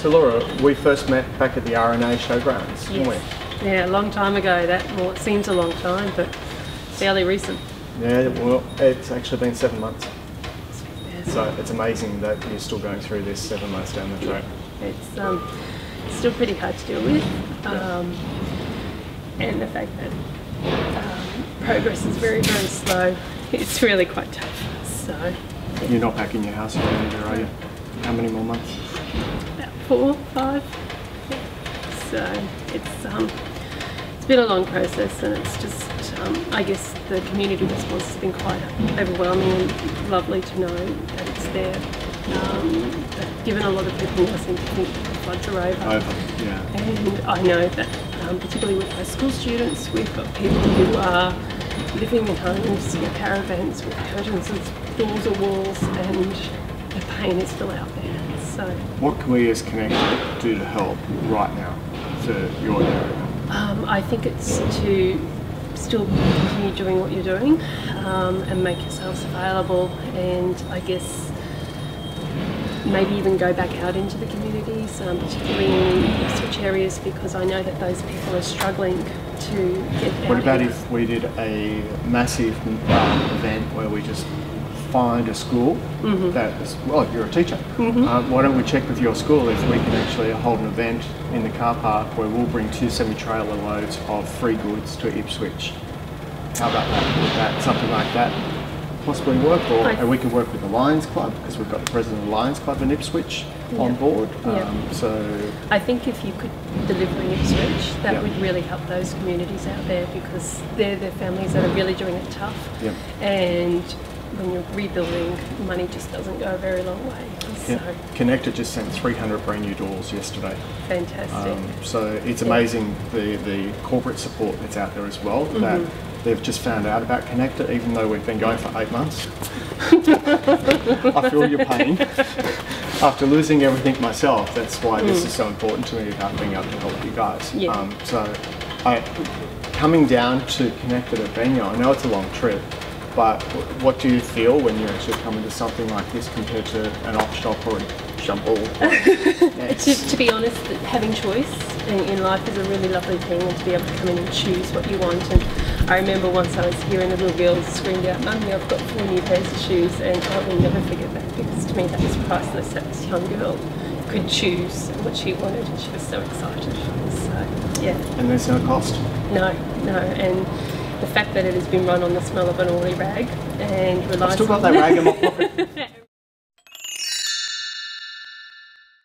So Laura, we first met back at the RNA Showgrounds, didn't we? Yeah, a long time ago. Well, it seems a long time, but fairly recent. Yeah, well, it's actually been 7 months. Yeah. So it's amazing that you're still going through this 7 months down the track. It's still pretty hard to deal with, and the fact that progress is very, very slow. It's really quite tough. So You're not back in your house again either, are you? How many more months? about 4, 5. So it's been a long process, and it's just I guess the community response has been quite overwhelming and lovely to know that it's there. But given a lot of people seem to think that the floods are over. Yeah. And I know that particularly with high school students, we've got people who are living in homes with caravans with curtains and doors or walls, and the pain is still out there. So What can we as Connect do to help right now for your area? I think it's to still continue doing what you're doing and make yourselves available, and I guess maybe even go back out into the communities, particularly in Ipswich areas, because I know that those people are struggling to get out. What about here. if we did a massive event where we just find a school that is, well, you're a teacher. Why don't we check with your school if we can actually hold an event in the car park where we'll bring 2 semi-trailer loads of free goods to Ipswich? How about that? Would that, something like that possibly work? Or and we can work with the Lions Club, because we've got the president of the Lions Club in Ipswich on board. So I think if you could deliver in Ipswich, that would really help those communities out there, because they're the families that are really doing it tough. And when you're rebuilding, money just doesn't go a very long way. So Connected just sent 300 brand new doors yesterday. Fantastic. So it's amazing the corporate support that's out there as well. That they've just found out about Connected, even though we've been going for 8 months. I feel your pain. After losing everything myself, that's why this is so important to me about being able to help you guys. Coming down to Connected at Benyo, I know it's a long trip, but what do you feel when you actually come into something like this compared to an op shop or a jumble? To be honest, having choice in life is a really lovely thing, and to be able to come in and choose what you want. And I remember once I was here and a little girl screamed out, "Mummy, I've got 4 new pairs of shoes," and I will never forget that, because to me that was priceless. That this young girl could choose what she wanted, and she was so excited. So yeah. And there's no cost? No, and the fact that it has been run on the smell of an oily rag and relies I've still got that rag in my pocket.